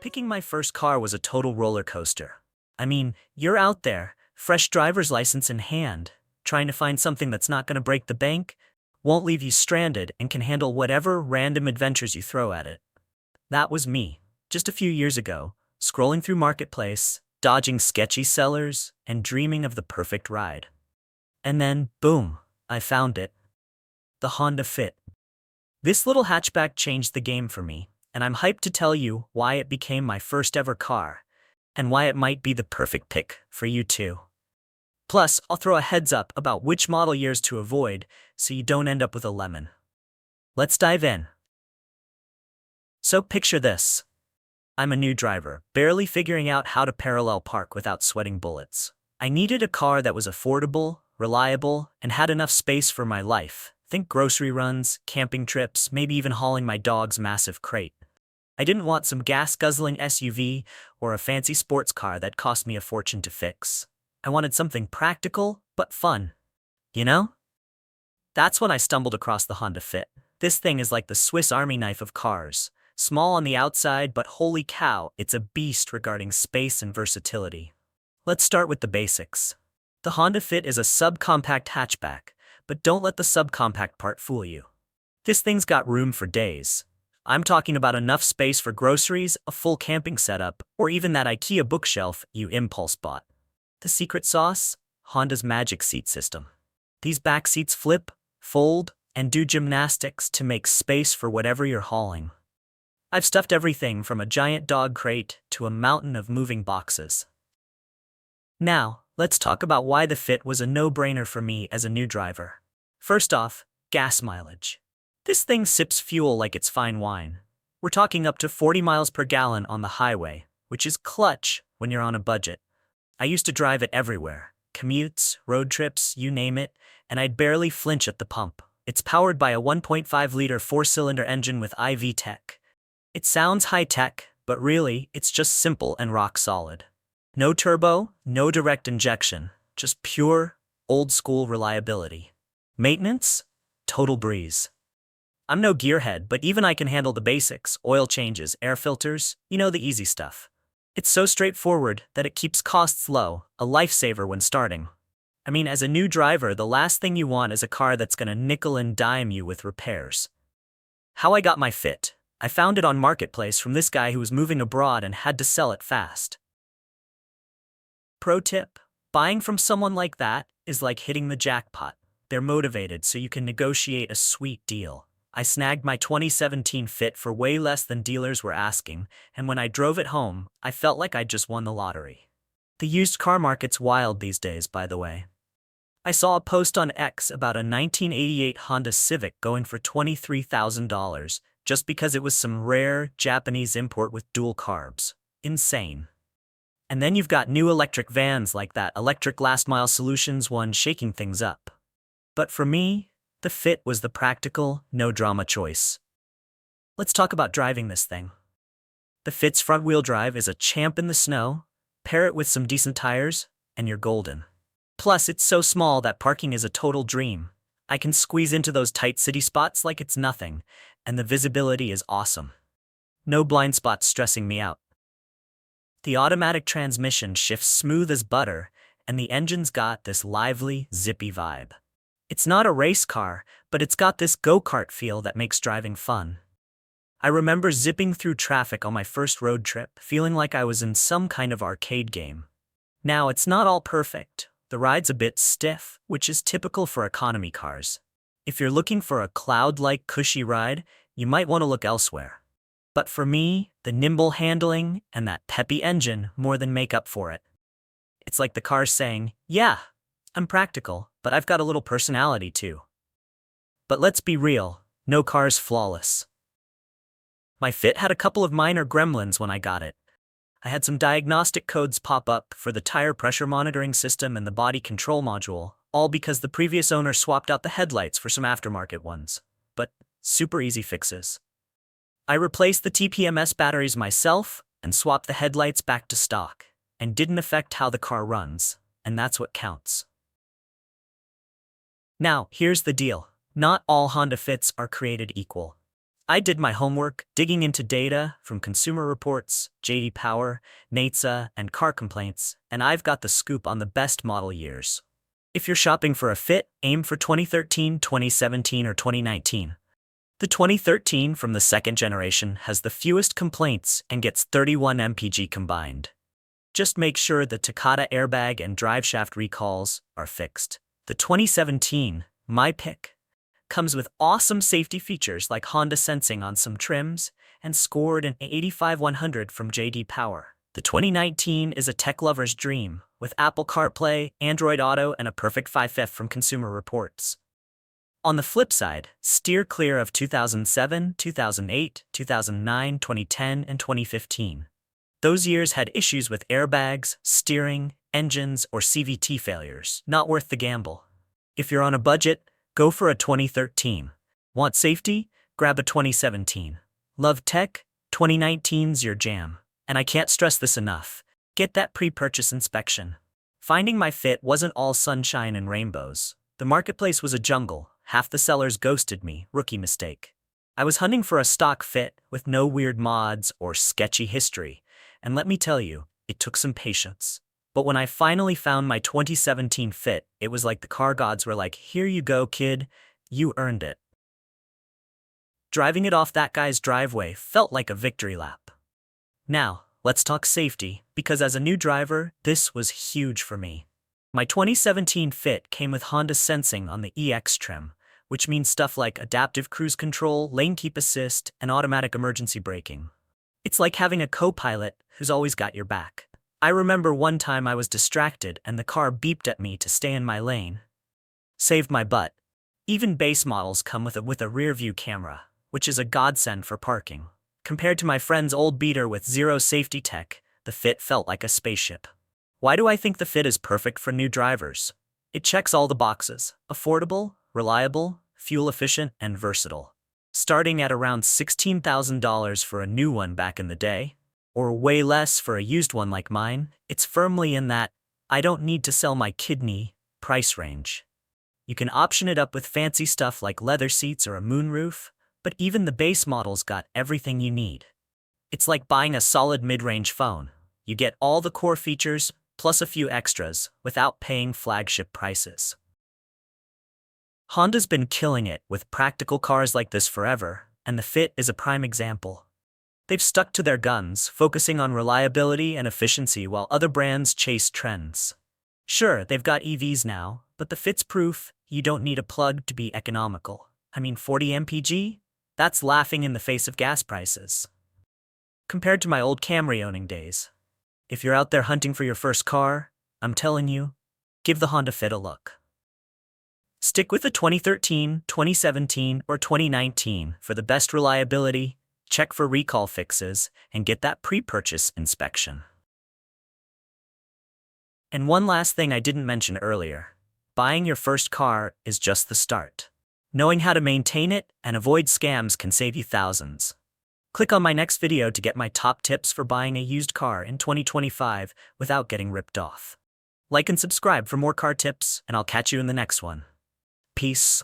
Picking my first car was a total roller coaster. I mean, you're out there, fresh driver's license in hand, trying to find something that's not going to break the bank, won't leave you stranded, and can handle whatever random adventures you throw at it. That was me, just a few years ago, scrolling through Marketplace, dodging sketchy sellers, and dreaming of the perfect ride. And then, boom, I found it. The Honda Fit. This little hatchback changed the game for me, and I'm hyped to tell you why it became my first ever car, and why it might be the perfect pick for you too. Plus, I'll throw a heads up about which model years to avoid so you don't end up with a lemon. Let's dive in. So picture this. I'm a new driver, barely figuring out how to parallel park without sweating bullets. I needed a car that was affordable, reliable, and had enough space for my life. Think grocery runs, camping trips, maybe even hauling my dog's massive crate. I didn't want some gas-guzzling SUV or a fancy sports car that cost me a fortune to fix. I wanted something practical, but fun. You know? That's when I stumbled across the Honda Fit. This thing is like the Swiss Army knife of cars. Small on the outside, but holy cow, it's a beast regarding space and versatility. Let's start with the basics. The Honda Fit is a subcompact hatchback, but don't let the subcompact part fool you. This thing's got room for days. I'm talking about enough space for groceries, a full camping setup, or even that IKEA bookshelf you impulse bought. The secret sauce? Honda's magic seat system. These back seats flip, fold, and do gymnastics to make space for whatever you're hauling. I've stuffed everything from a giant dog crate to a mountain of moving boxes. Now, let's talk about why the Fit was a no-brainer for me as a new driver. First off, gas mileage. This thing sips fuel like it's fine wine. We're talking up to 40 miles per gallon on the highway, which is clutch when you're on a budget. I used to drive it everywhere. Commutes, road trips, you name it, and I'd barely flinch at the pump. It's powered by a 1.5-liter four-cylinder engine with IV tech. It sounds high-tech, but really, it's just simple and rock solid. No turbo, no direct injection, just pure, old-school reliability. Maintenance? Total breeze. I'm no gearhead, but even I can handle the basics, oil changes, air filters, the easy stuff. It's so straightforward that it keeps costs low, a lifesaver when starting. I mean, as a new driver, the last thing you want is a car that's gonna nickel and dime you with repairs. How I got my Fit. I found it on Marketplace from this guy who was moving abroad and had to sell it fast. Pro tip: buying from someone like that is like hitting the jackpot. They're motivated so you can negotiate a sweet deal. I snagged my 2017 Fit for way less than dealers were asking, and when I drove it home, I felt like I'd just won the lottery. The used car market's wild these days, by the way. I saw a post on X about a 1988 Honda Civic going for $23,000 just because it was some rare Japanese import with dual carbs. Insane. And then you've got new electric vans like that Electric Last Mile Solutions one shaking things up. But for me, the Fit was the practical, no-drama choice. Let's talk about driving this thing. The Fit's front-wheel drive is a champ in the snow. Pair it with some decent tires, and you're golden. Plus, it's so small that parking is a total dream. I can squeeze into those tight city spots like it's nothing, and the visibility is awesome. No blind spots stressing me out. The automatic transmission shifts smooth as butter, and the engine's got this lively, zippy vibe. It's not a race car, but it's got this go-kart feel that makes driving fun. I remember zipping through traffic on my first road trip, feeling like I was in some kind of arcade game. Now, it's not all perfect. The ride's a bit stiff, which is typical for economy cars. If you're looking for a cloud-like cushy ride, you might want to look elsewhere. But for me, the nimble handling and that peppy engine more than make up for it. It's like the car's saying, yeah, I'm practical, but I've got a little personality too. But let's be real, no car's flawless. My Fit had a couple of minor gremlins when I got it. I had some diagnostic codes pop up for the tire pressure monitoring system and the body control module, all because the previous owner swapped out the headlights for some aftermarket ones. But super easy fixes. I replaced the TPMS batteries myself and swapped the headlights back to stock, and didn't affect how the car runs, and that's what counts. Now, here's the deal. Not all Honda Fits are created equal. I did my homework, digging into data from Consumer Reports, JD Power, NHTSA, and car complaints, and I've got the scoop on the best model years. If you're shopping for a fit, aim for 2013, 2017, or 2019. The 2013 from the second generation has the fewest complaints and gets 31 mpg combined. Just make sure the Takata airbag and driveshaft recalls are fixed. The 2017, my pick, comes with awesome safety features like Honda sensing on some trims and scored an 85/100 from JD Power. The 2019 is a tech lover's dream with Apple CarPlay, Android Auto, and a perfect 5F from Consumer Reports. On the flip side, steer clear of 2007, 2008, 2009, 2010, and 2015. Those years had issues with airbags, steering, engines, or CVT failures. Not worth the gamble. If you're on a budget, go for a 2013. Want safety? Grab a 2017. Love tech? 2019's your jam. And I can't stress this enough. Get that pre-purchase inspection. Finding my fit wasn't all sunshine and rainbows. The marketplace was a jungle. Half the sellers ghosted me, rookie mistake. I was hunting for a stock fit with no weird mods or sketchy history. And let me tell you, it took some patience. But when I finally found my 2017 fit, it was like the car gods were like, here you go, kid. You earned it. Driving it off that guy's driveway felt like a victory lap. Now, let's talk safety, because as a new driver, this was huge for me. My 2017 Fit came with Honda sensing on the EX trim, which means stuff like adaptive cruise control, lane keep assist, and automatic emergency braking. It's like having a co-pilot who's always got your back. I remember one time I was distracted and the car beeped at me to stay in my lane. Saved my butt. Even base models come with a rear view camera, which is a godsend for parking. Compared to my friend's old beater with zero safety tech, the Fit felt like a spaceship. Why do I think the Fit is perfect for new drivers? It checks all the boxes: affordable, reliable, fuel efficient, and versatile. Starting at around $16,000 for a new one back in the day, or way less for a used one like mine, it's firmly in that I don't need to sell my kidney price range. You can option it up with fancy stuff like leather seats or a moonroof, but even the base models got everything you need. It's like buying a solid mid-range phone. You get all the core features, plus a few extras, without paying flagship prices. Honda's been killing it with practical cars like this forever, and the Fit is a prime example. They've stuck to their guns, focusing on reliability and efficiency while other brands chase trends. Sure, they've got EVs now, but the Fit's proof you don't need a plug to be economical. 40 mpg? That's laughing in the face of gas prices. Compared to my old Camry owning days. If you're out there hunting for your first car, I'm telling you, give the Honda Fit a look. Stick with the 2013, 2017, or 2019 for the best reliability, check for recall fixes, and get that pre-purchase inspection. And one last thing I didn't mention earlier. Buying your first car is just the start. Knowing how to maintain it and avoid scams can save you thousands. Click on my next video to get my top tips for buying a used car in 2025 without getting ripped off. Like and subscribe for more car tips, and I'll catch you in the next one. Peace.